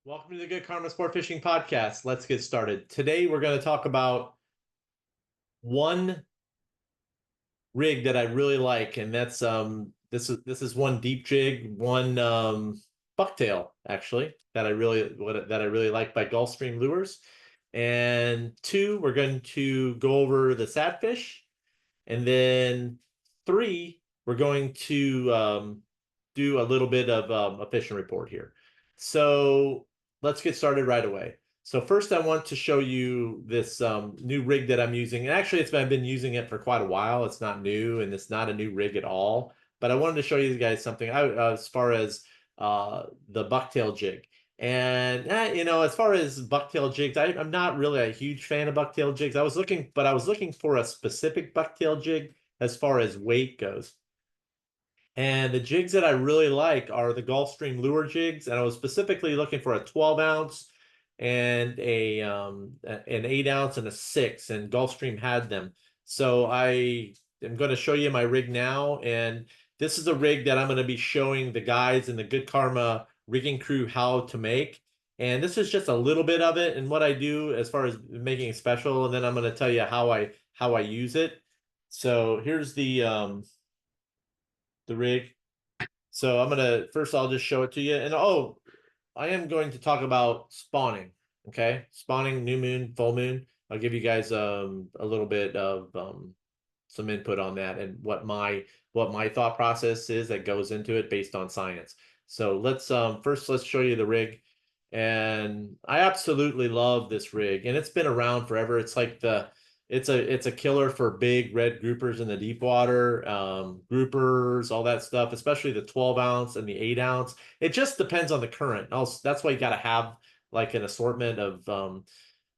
Welcome to the Good Karma Sport Fishing Podcast. Let's get started. Today we're going to talk about one rig that I really like, and that's this is one deep jig, one bucktail actually that I really like by Gulfstream Lures. And two, we're going to go over the SatFish, and then three, we're going to do a little bit of a fishing report here. So let's get started right away. So first I want to show you this new rig that I'm using. And actually I've been using it for quite a while. It's not new and it's not a new rig at all. But I wanted to show you guys something as far as the bucktail jig. And as far as bucktail jigs, I'm not really a huge fan of bucktail jigs. I was looking for a specific bucktail jig as far as weight goes. And the jigs that I really like are the Gulfstream lure jigs. And I was specifically looking for a 12 ounce and an 8 ounce and a 6, and Gulfstream had them. So I am going to show you my rig now. And this is a rig that I'm going to be showing the guys in the Good Karma rigging crew how to make. And this is just a little bit of it and what I do as far as making it special. And then I'm going to tell you how I use it. So here's the rig. So I'll just show it to you. And I am going to talk about spawning. Okay. Spawning, new moon, full moon. I'll give you guys a little bit of some input on that and what my thought process is that goes into it based on science. So let's show you the rig. And I absolutely love this rig, and it's been around forever. It's a killer for big red groupers in the deep water, groupers, all that stuff, especially the 12 ounce and the 8 ounce. It just depends on the current. Also, that's why you got to have like an assortment of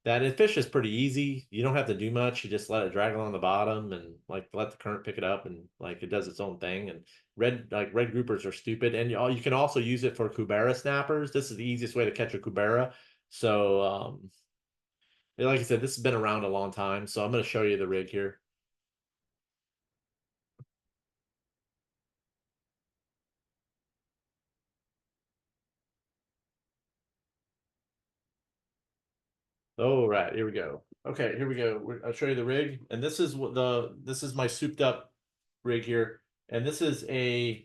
that. And fish is pretty easy. You don't have to do much. You just let it drag along the bottom and like let the current pick it up, and like it does its own thing. And red groupers are stupid. And you can also use it for cubera snappers. This is the easiest way to catch a cubera. So like I said, this has been around a long time. So I'm going to show you the rig here. Oh, right, here we go. Okay, here we go. I'll show you the rig, and this is my souped up rig here, and this is a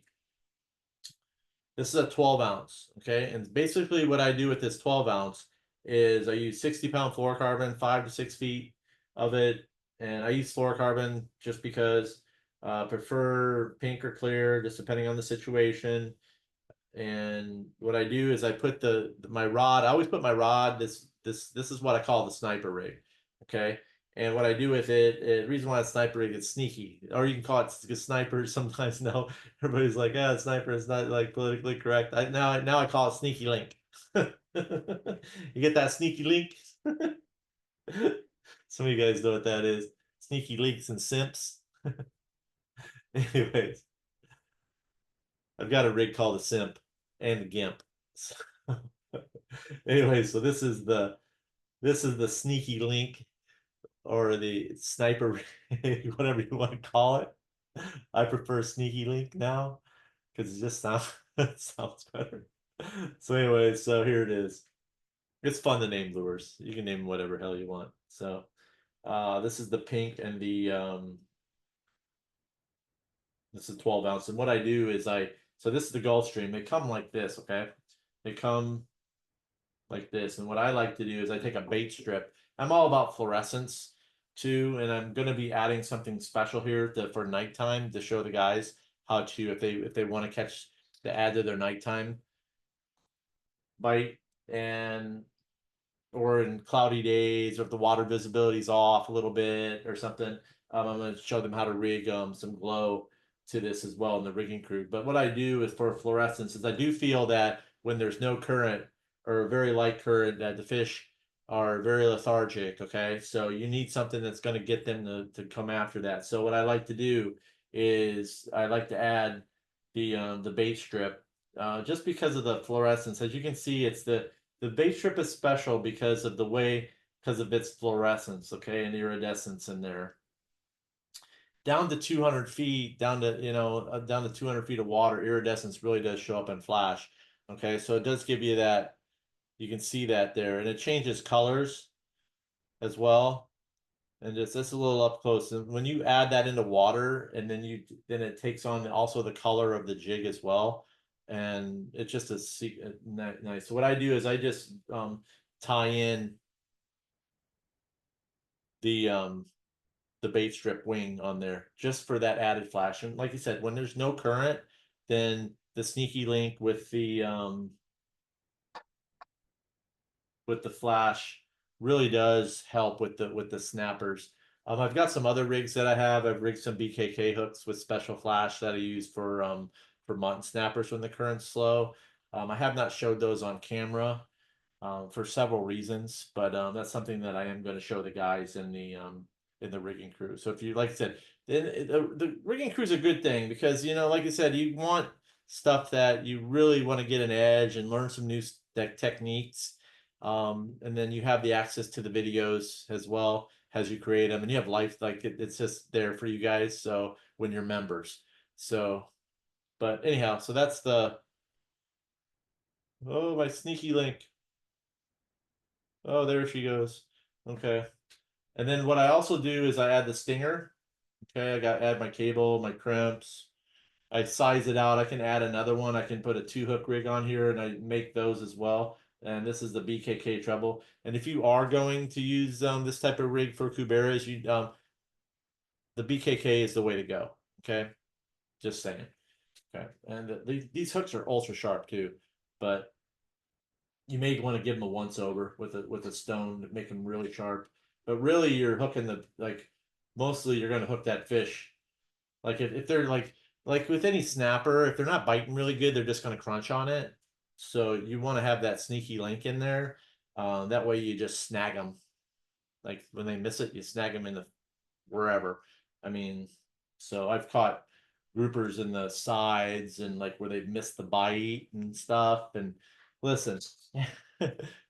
12 ounce. Okay, and basically what I do with this 12 ounce is I use 60-pound fluorocarbon, 5 to 6 feet of it, and I use fluorocarbon just because prefer pink or clear, just depending on the situation. And what I do is I put my rod. I always put my rod. This is what I call the sniper rig. Okay. And what I do with it, the reason why it's sniper rig, it's sneaky, or you can call it a sniper. Sometimes no, everybody's like, yeah, sniper is not like politically correct. Now I call it sneaky link. You get that sneaky link? Some of you guys know what that is. Sneaky links and simps. Anyways, I've got a rig called a simp and the gimp. Anyway, so this is the sneaky link or the sniper whatever you want to call it. I prefer sneaky link now because it just sounds better. So anyway, so here it is. It's fun to name lures. You can name them whatever hell you want. So this is the pink and this is 12 ounce. And what I do is so this is the Gulfstream. They come like this, okay? They come like this. And what I like to do is I take a bait strip. I'm all about fluorescence too, and I'm going to be adding something special here for nighttime to show the guys how to, if they want to catch, to add to their nighttime bite, and or in cloudy days, or if the water visibility is off a little bit or something. I'm going to show them how to rig some glow to this as well in the rigging crew. But what I do is for fluorescence is I do feel that when there's no current or a very light current, that the fish are very lethargic. Okay, so you need something that's going to get them to come after that. So what I like to do is I like to add the bait strip just because of the fluorescence. As you can see, it's the bait strip is special because of its fluorescence, okay, and iridescence in there. Down to 200 feet, down to 200 feet of water, iridescence really does show up and flash. Okay, so it does give you that You can see that there, and it changes colors as well. And just this a little up close. And when you add that into water, and then it takes on also the color of the jig as well. And it's just nice. So what I do is I just tie in the um the bait strip wing on there just for that added flash. And like you said, when there's no current, then the sneaky link with the flash really does help with the snappers. I've got some other rigs that I have. I've rigged some BKK hooks with special flash that I use for mutton snappers when the current's slow. I have not showed those on camera for several reasons, but that's something that I am going to show the guys in the rigging crew. So if you like I said, the rigging crew is a good thing because like I said, you want stuff that you really want to get an edge and learn some new techniques. And then you have the access to the videos as well as you create them, and you have life like it's just there for you guys. So when you're members, so but anyhow, so that's the my sneaky link. Oh, there she goes. Okay. And then what I also do is I add the stinger. Okay, add my cable, my crimps. I size it out. I can add another one. I can put a 2-hook rig on here and I make those as well. And this is the BKK treble. And if you are going to use this type of rig for Cuberas, the BKK is the way to go. Okay, just saying. Okay, and these hooks are ultra sharp too, but you may want to give them a once over with a stone to make them really sharp. But really, you're hooking mostly you're going to hook that fish. Like if they're like with any snapper, if they're not biting really good, they're just going to crunch on it. So you want to have that sneaky link in there. That way you just snag them. Like when they miss it, you snag them in the wherever. I mean, so I've caught groupers in the sides and like where they've missed the bite and stuff. And listen,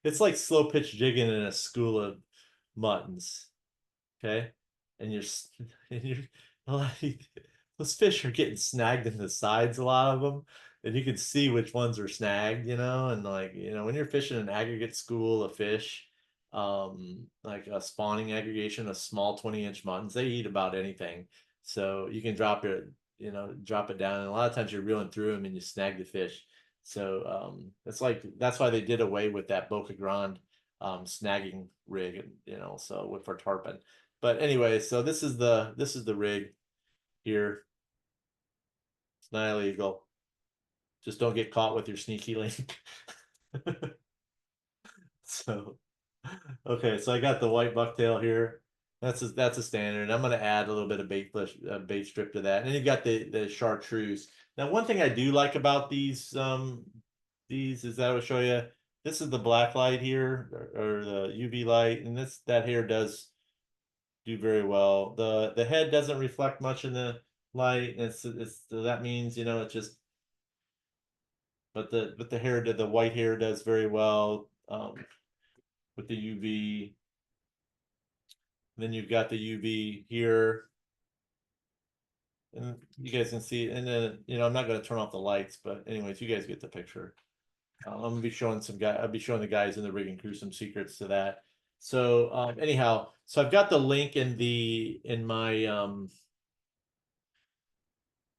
it's like slow pitch jigging in a school of muttons. Okay, and you're and you're like those fish are getting snagged in the sides, a lot of them, and you can see which ones are snagged, and like when you're fishing an aggregate school of fish, like a spawning aggregation of small 20-inch muttons, they eat about anything, so you can drop it down, and a lot of times you're reeling through them and you snag the fish. So it's like that's why they did away with that Boca Grande snagging rig, so with for tarpon. But anyway, so this is the rig here. It's not illegal. Just don't get caught with your sneaky link. So okay, so I got the white bucktail here. That's a standard. I'm gonna add a little bit of bait strip to that. And then you got the chartreuse. Now, one thing I do like about these is that I will show you. This is the black light here, or the UV light, and that here does do very well. The head doesn't reflect much in the light. It's that means it's just but the hair the white hair does very well with the UV. Then you've got the UV here, and you guys can see. And then I'm not going to turn off the lights, but anyways, you guys get the picture. I'm gonna be showing I'll be showing the guys in the rigging crew some secrets to that. So anyhow, so I've got the link in my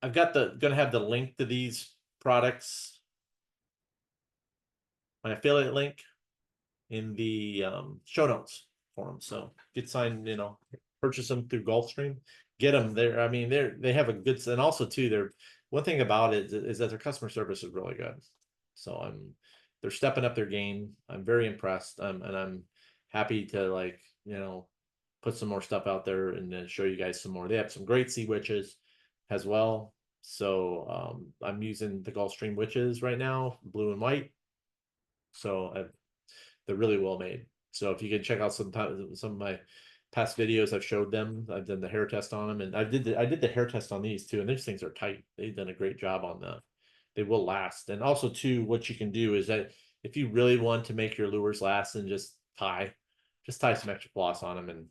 I've got gonna have the link to these products, my affiliate link in the show notes for them. So get signed, purchase them through Gulfstream, get them there. I mean, they have a good, and also too, one thing about it is that their customer service is really good. So they're stepping up their game. I'm very impressed. And I'm happy to put some more stuff out there and then show you guys some more. They have some great sea witches as well. So I'm using the Gulfstream witches right now, blue and white. So they're really well made. So if you can check out some of my past videos, I've showed them. I've done the hair test on them, and I did the hair test on these too. And these things are tight. They've done a great job on that. They will last. And also too, what you can do is that if you really want to make your lures last, and just tie some extra floss on them and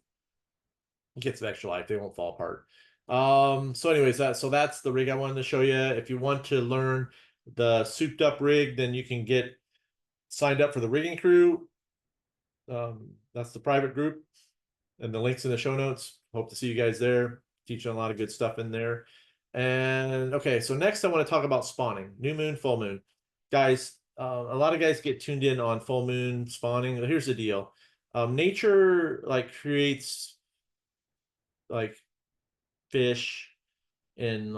get some extra life. They won't fall apart. So anyways, that's the rig I wanted to show you. If you want to learn the souped up rig, then you can get signed up for the rigging crew. That's the private group, and the link's in the show notes. Hope to see you guys there. Teaching a lot of good stuff in there. And okay, so next I want to talk about spawning. New moon, full moon. Guys, a lot of guys get tuned in on full moon spawning. Here's the deal. Nature like creates like fish and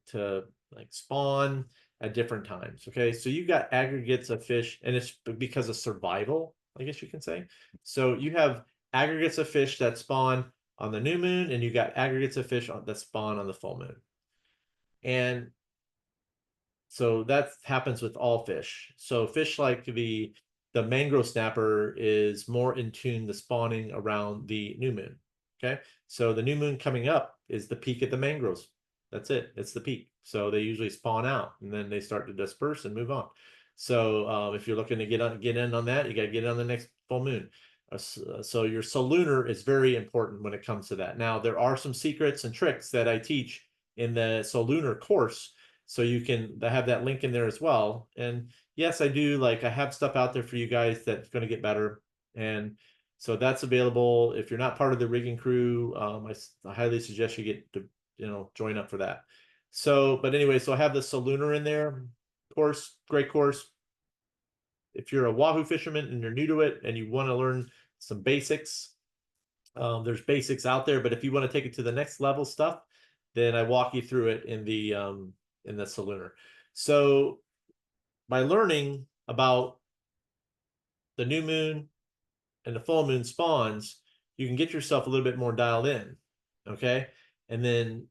to like spawn at different times. Okay, so you got aggregates of fish, and it's because of survival, I guess you can say. So you have aggregates of fish that spawn on the new moon, and you got aggregates of fish that spawn on the full moon. And so that happens with all fish. So fish like the mangrove snapper is more in tune to spawning around the new moon. Okay, so the new moon coming up is the peak of the mangroves. That's it. It's the peak. So they usually spawn out, and then they start to disperse and move on. So if you're looking to get in on that, you got to get in on the next full moon. So your Solunar is very important when it comes to that. Now there are some secrets and tricks that I teach in the Solunar course, so you can have that link in there as well. And yes, I do, like, I have stuff out there for you guys that's going to get better, and so that's available. If you're not part of the rigging crew, I highly suggest you get to join up for that. So but anyway, so I have the Solunar in there course. Great course. If you're a Wahoo fisherman and you're new to it and you want to learn some basics, there's basics out there, but if you want to take it to the next level stuff, then I walk you through it in the Solunar. So by learning about the new moon and the full moon spawns, you can get yourself a little bit more dialed in. Okay, and then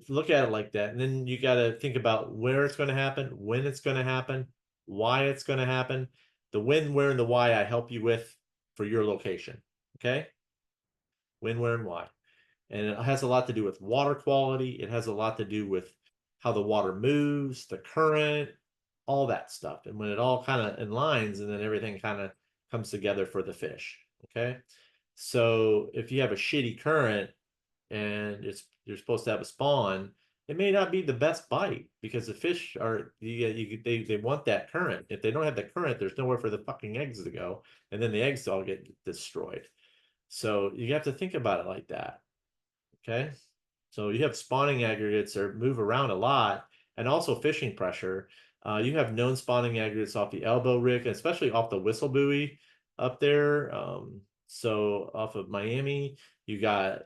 look at it like that, and then you got to think about where it's going to happen, when it's going to happen, why it's going to happen. The when, where, and the why I help you with for your location. Okay, when, where, and why. And it has a lot to do with water quality. It has a lot to do with how the water moves, the current, all that stuff. And when it all kind of aligns, and then everything kind of comes together for the fish. Okay, so if you have a shitty current and you're supposed to have a spawn, it may not be the best bite, because the fish are they want that current. If they don't have the current, there's nowhere for the fucking eggs to go, and then the eggs all get destroyed. So you have to think about it like that. Okay, so you have spawning aggregates that move around a lot, and also fishing pressure. You have known spawning aggregates off the elbow rig, especially off the whistle buoy up there. So off of Miami, you got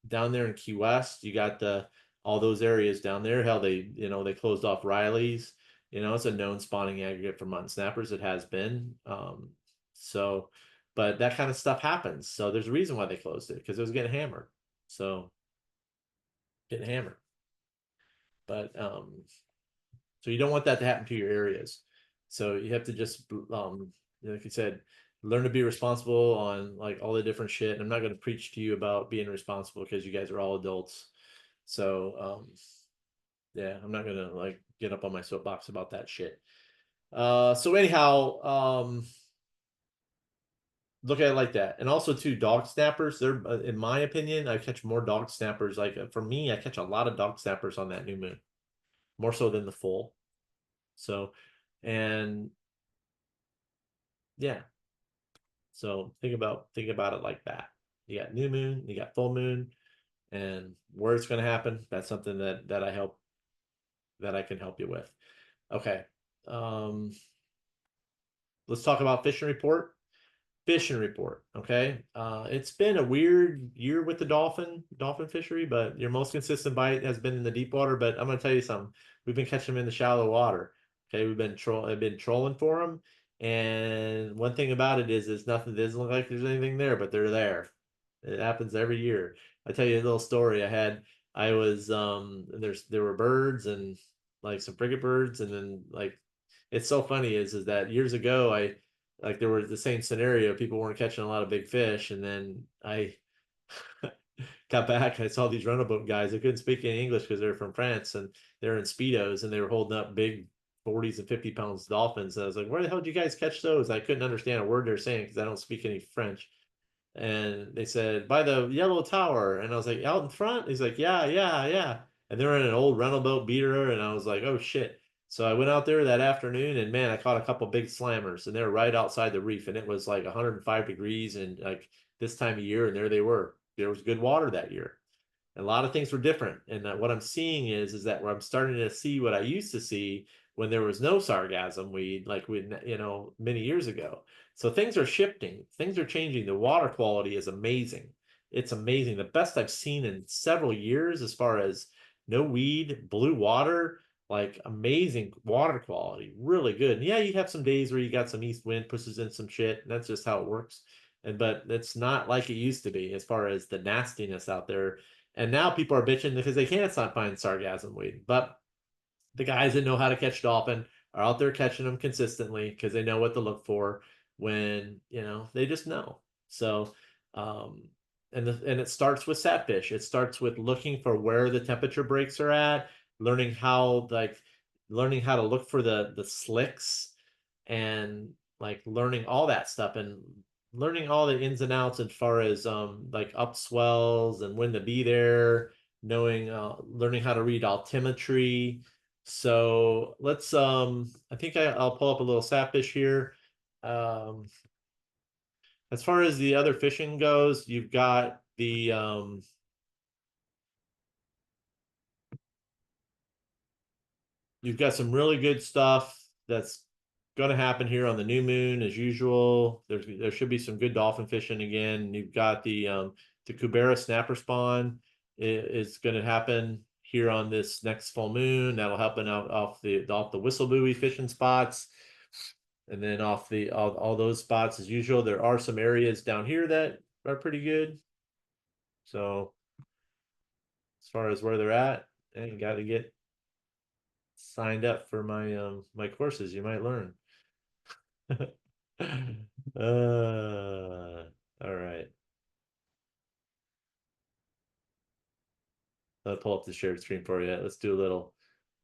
down there in Key West, you got all those areas down there. Hell, they closed off Riley's. It's a known spawning aggregate for mutton snappers. It has been. So, but that kind of stuff happens. So there's a reason why they closed it, because it was getting hammered. So getting hammered. But so you don't want that to happen to your areas. So you have to just like you said, learn to be responsible on like all the different shit. And I'm not going to preach to you about being responsible, because you guys are all adults. So yeah, I'm not gonna like get up on my soapbox about that shit. So anyhow, look at it like that. And also too, dog snappers, they're in my opinion, I catch more dog snappers. Like for me, I catch a lot of dog snappers on that new moon, more so than the full. So, and yeah, so think about it like that. You got new moon, you got full moon, and where it's going to happen. That's something that I can help you with. Okay, let's talk about fishing report. Fishing report. Okay, it's been a weird year with the dolphin fishery, but your most consistent bite has been in the deep water. But I'm going to tell you something. We've been catching them in the shallow water. Okay, I've been trolling for them, and one thing about it is, it's nothing. It doesn't look like there's anything there, but they're there. It happens every year. I tell you a little story. I was there were birds, and like some frigate birds, and then like it's so funny is that years ago there was the same scenario. People weren't catching a lot of big fish, and then I got back. I saw these rental boat guys. They couldn't speak any English because they're from France, and they're in speedos, and they were holding up big 40s and 50 pounds dolphins. And I was like, "Where the hell did you guys catch those?" I couldn't understand a word they're saying because I don't speak any French. And they said, "By the yellow tower." And I was like, "Out in front?" He's like, "Yeah, yeah, yeah." And they were in an old rental boat beater, and I was like, "Oh shit." So I went out there that afternoon and man, I caught a couple big slammers and they were right outside the reef and it was like 105 degrees and like this time of year and there they were. There was good water that year. A lot of things were different. And what I'm seeing is that where I'm starting to see what I used to see when there was no sargassum weed, like we, many years ago. So things are shifting, things are changing. The water quality is amazing. It's amazing. The best I've seen in several years as far as no weed, blue water, like amazing water quality, really good. And yeah, you have some days where you got some east wind pushes in some shit, and that's just how it works. And but it's not like it used to be as far as the nastiness out there. And now people are bitching because they can't find sargassum weed. But the guys that know how to catch dolphin are out there catching them consistently because they know what to look for when, they just know. So, um, and it starts with SatFish. It starts with looking for where the temperature breaks are at, learning how learning how to look for the slicks and like learning all that stuff and learning all the ins and outs as far as like upswells and when to be there, knowing learning how to read altimetry. So let's I think I'll pull up a little SatFish here. Um as far as the other fishing goes, you've got you've got some really good stuff that's going to happen here on the new moon as usual. There should be some good dolphin fishing again. You've got the Kubera snapper spawn is going to happen here on this next full moon. That'll happen out off the whistle buoy fishing spots. And then off all those spots as usual. There are some areas down here that are pretty good. So as far as where they're at, and you got to get signed up for my courses, you might learn. All right. I'll pull up the shared screen for you. Let's do a little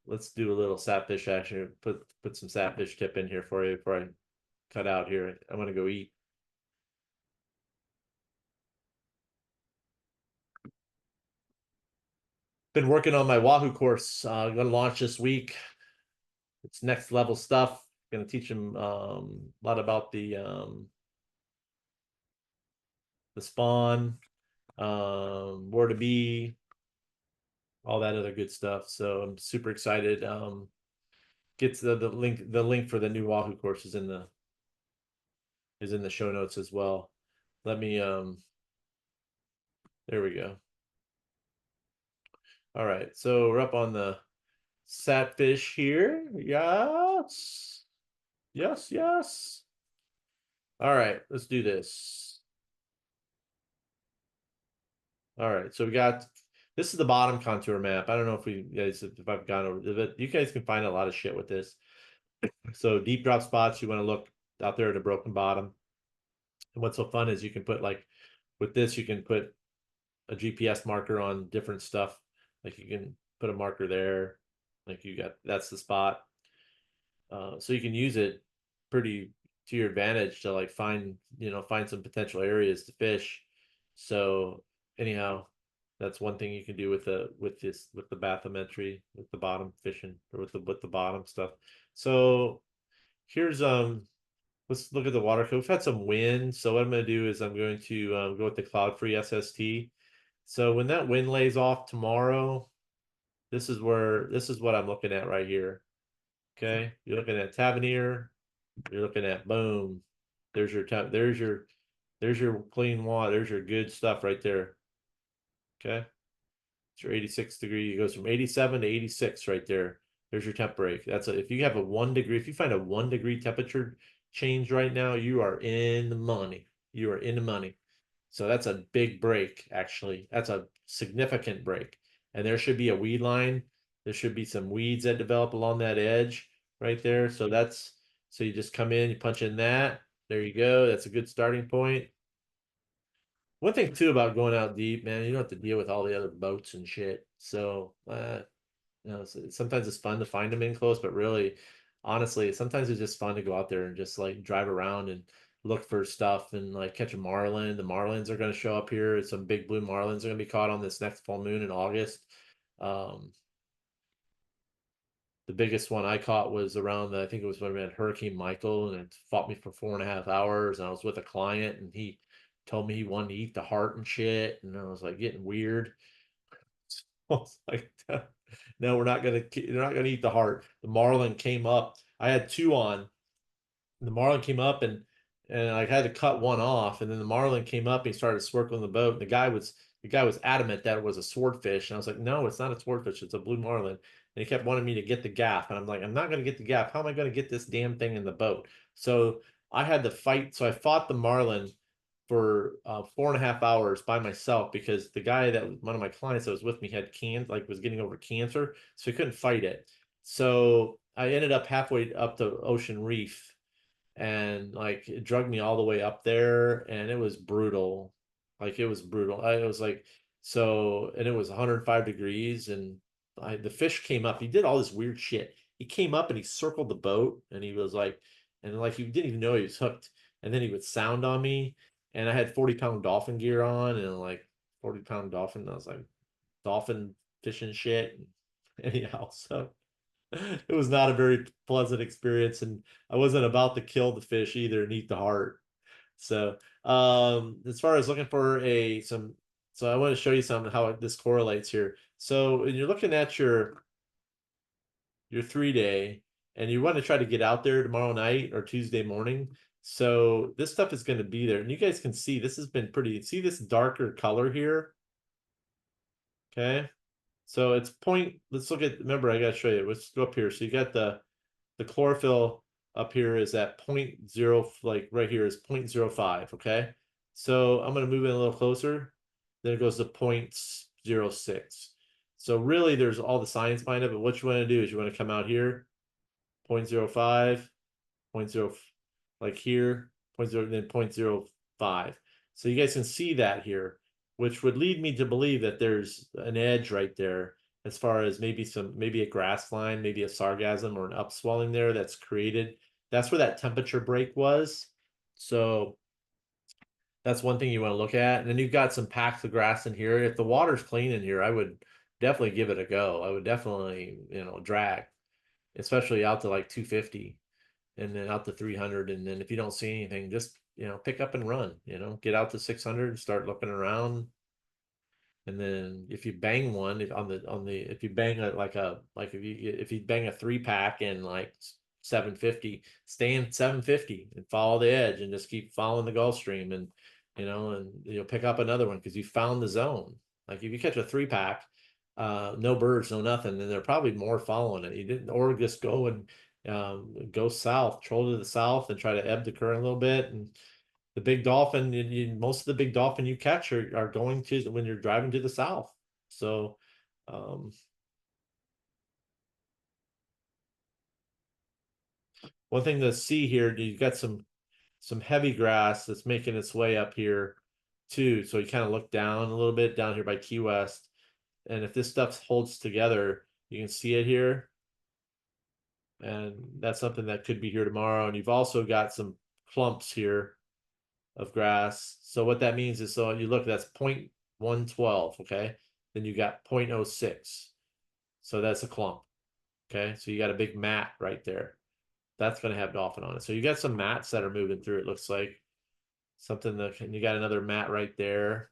SatFish action. Put some SatFish tip in here for you before I cut out here. I'm gonna go eat. Been working on my Wahoo course. Gonna launch this week. It's next level stuff. Gonna teach them a lot about the spawn, where to be, all that other good stuff. So I'm super excited. Gets the link for the new Wahoo course is in the show notes as well. Let me there we go. All right, so we're up on the SatFish here. Yes. Yes, yes. All right, let's do this. All right, so we got this is the bottom contour map. I don't know if I've gone over it. You guys can find a lot of shit with this. So deep drop spots, you want to look out there at a broken bottom. And what's so fun is you can put like with this, you can put a GPS marker on different stuff. Like you can put a marker there. Like that's the spot. So you can use it pretty to your advantage to like find some potential areas to fish. So anyhow, that's one thing you can do with the bathymetry, with the bottom fishing or with the bottom stuff. So here's let's look at the water code. We've had some wind, so what I'm going to do is I'm going to go with the cloud-free SST. So when that wind lays off tomorrow, this is what I'm looking at right here. Okay, you're looking at Tavernier. You're looking at boom. There's your there's your clean water. There's your good stuff right there. Okay, it's your 86 degree. It goes from 87 to 86 right there. There's your temp break. If you have a 1 degree, if you find a 1 degree temperature change right now, you are in the money. You are in the money. So that's a big break, actually. That's a significant break. And there should be a weed line. There should be some weeds that develop along that edge right there. So you just come in, you punch in that. There you go. That's a good starting point. One thing too about going out deep, man, you don't have to deal with all the other boats and shit. So sometimes it's fun to find them in close, but really, honestly, sometimes it's just fun to go out there and just like drive around and look for stuff and like catch a marlin. The marlins are going to show up here. Some big blue marlins are going to be caught on this next full moon in August. Um, the biggest one I caught was around I think it was when we had Hurricane Michael, and it fought me for 4.5 hours, and I was with a client, and he told me he wanted to eat the heart and shit, and I was like getting weird. I was like, no, you're not gonna eat the heart. The marlin came up. I had two on. The marlin came up, and I had to cut one off, and then the marlin came up and he started swirling the boat. And the guy was adamant that it was a swordfish, and I was like, no, it's not a swordfish, it's a blue marlin. And he kept wanting me to get the gaff, and I'm like, I'm not going to get the gaff. How am I going to get this damn thing in the boat? So I had to fight. So I fought the marlin for 4.5 hours by myself, because the guy that one of my clients that was with me had was getting over cancer, so he couldn't fight it. So I ended up halfway up the Ocean Reef, and like it drugged me all the way up there, and it was brutal. Like it was brutal. I was like, so, and it was 105 degrees, and the fish came up. He did all this weird shit. He came up and he circled the boat, and he was like, and like he didn't even know he was hooked. And then he would sound on me, and I had 40-pound dolphin gear on, and like 40-pound dolphin. I was like dolphin fishing shit. Anyhow, so it was not a very pleasant experience, and I wasn't about to kill the fish either and eat the heart. So as far as looking for so I want to show you some how this correlates here. So when you're looking at your 3-day, and you want to try to get out there tomorrow night or Tuesday morning, so this stuff is going to be there, and you guys can see this has been pretty. See this darker color here? Okay, so it's point. Let's look at. Remember, I got to show you. Let's go up here. So you got the chlorophyll up here is at 0.0, like right here is 0.05. Okay, so I'm going to move in a little closer. Then it goes to 0.06. So really, there's all the science behind it. But what you want to do is you want to come out here, 0.05, 0.0, like here, 0.0, then 0.05. So you guys can see that here, which would lead me to believe that there's an edge right there, as far as maybe a grass line, maybe a sargassum or an upswelling there that's created. That's where that temperature break was. So that's one thing you want to look at. And then you've got some packs of grass in here. If the water's clean in here, I would definitely give it a go. I would definitely, drag, especially out to like 250, and then out to 300. And then if you don't see anything, just, pick up and run, get out to 600 and start looking around. And then if you bang one if you bang if you bang a 3-pack in like 750, stay in 750 and follow the edge and just keep following the Gulfstream, and you'll pick up another one because you found the zone. Like if you catch a 3-pack, no birds, no nothing, then there are probably more following it. You didn't, or just go and go south, troll to the south and try to ebb the current a little bit. And the big dolphin, most of the big dolphin you catch are going to when you're driving to the south. So one thing to see here, you've got some heavy grass that's making its way up here too. So you kind of look down a little bit down here by Key West. And if this stuff holds together, you can see it here. And that's something that could be here tomorrow. And you've also got some clumps here of grass. So what that means is, so you look, that's 0.112, okay? Then you got 0.06. So that's a clump. Okay, so you got a big mat right there. That's going to have dolphin on it. So you got some mats that are moving through, it looks like. Something that, and you got another mat right there.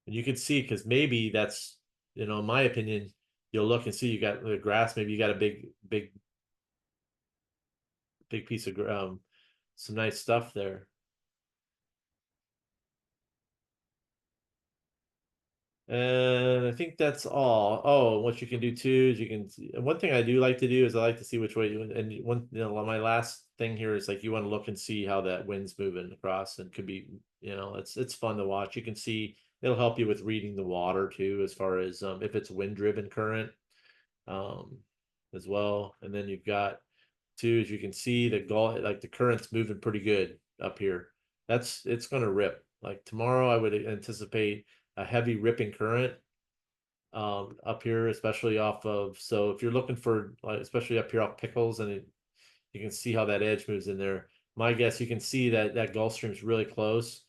And you can see, because maybe that's, in my opinion, you'll look and see you got the grass, maybe you got a big piece of some nice stuff there. And I think that's all. Oh, what you can do too is you can. One thing I do like to do is I like to see which way you. And one, my last thing here is like you want to look and see how that wind's moving across, and could be, it's fun to watch. You can see it'll help you with reading the water too, as far as if it's wind driven current, um, as well. And then you've got too, as you can see, like the current's moving pretty good up here. It's gonna rip. Like tomorrow, I would anticipate a heavy ripping current up here, especially off of. So if you're looking for, like, especially up here off Pickles, and you can see how that edge moves in there. My guess, you can see that Gulfstream's really close,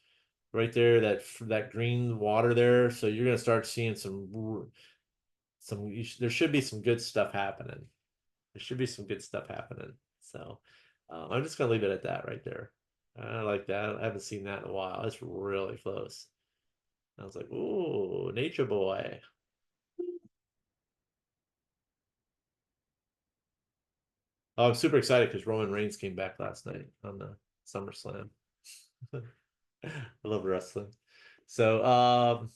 right there. That green water there. So you're gonna start seeing some there should be some good stuff happening. There should be some good stuff happening. So I'm just gonna leave it at that right there. I like that. I haven't seen that in a while. It's really close. I was like, ooh, nature boy. Oh, I'm super excited because Roman Reigns came back last night on the SummerSlam. I love wrestling. So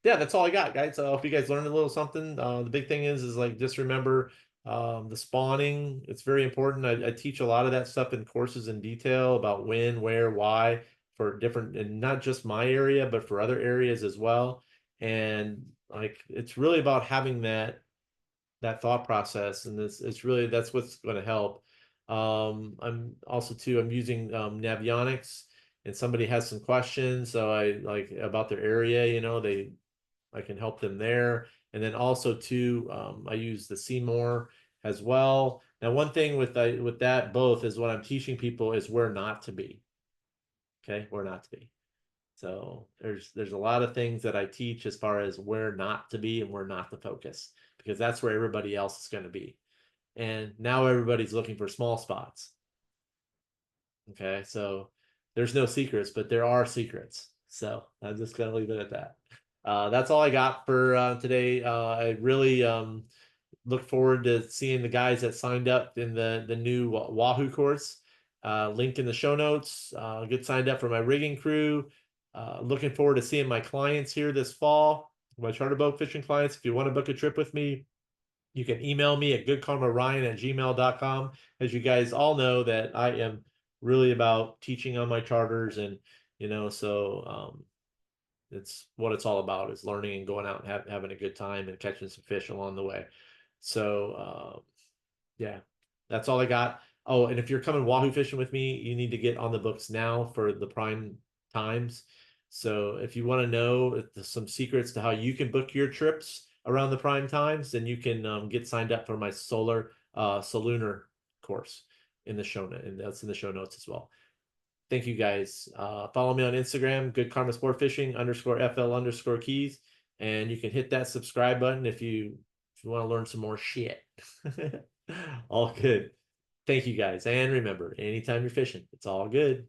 yeah, that's all I got, guys. I hope you guys learned a little something. The big thing is like just remember the spawning. It's very important. I teach a lot of that stuff in courses in detail about when, where, why for different, and not just my area, but for other areas as well. And like it's really about having that thought process, and it's really that's what's going to help. I'm also too I'm using Navionics, and somebody has some questions, so I like about their area, I can help them there. And then also too, I use the CMOR as well. Now, one thing with that both is what I'm teaching people is where not to be. Okay, where not to be. So there's a lot of things that I teach as far as where not to be and where not to focus, because that's where everybody else is going to be. And now everybody's looking for small spots. Okay, so there's no secrets, but there are secrets. So I'm just gonna leave it at that. That's all I got for today. I really look forward to seeing the guys that signed up in the new Wahoo course. Link in the show notes. Get signed up for my rigging crew. Looking forward to seeing my clients here this fall, my charter boat fishing clients. If you want to book a trip with me, you can email me at goodkarmaryan@gmail.com. As you guys all know, that I am really about teaching on my charters, and it's what it's all about, is learning and going out and having a good time and catching some fish along the way. So yeah, that's all I got. Oh, and if you're coming Wahoo fishing with me, you need to get on the books now for the prime times. So if you want to know some secrets to how you can book your trips around the prime times, then you can get signed up for my Solunar course in the show note, and that's in the show notes as well. Thank you guys. Follow me on Instagram, Good Karma Sport Fishing _FL_keys, and you can hit that subscribe button if you want to learn some more shit. All good. Thank you guys. And remember, anytime you're fishing, it's all good.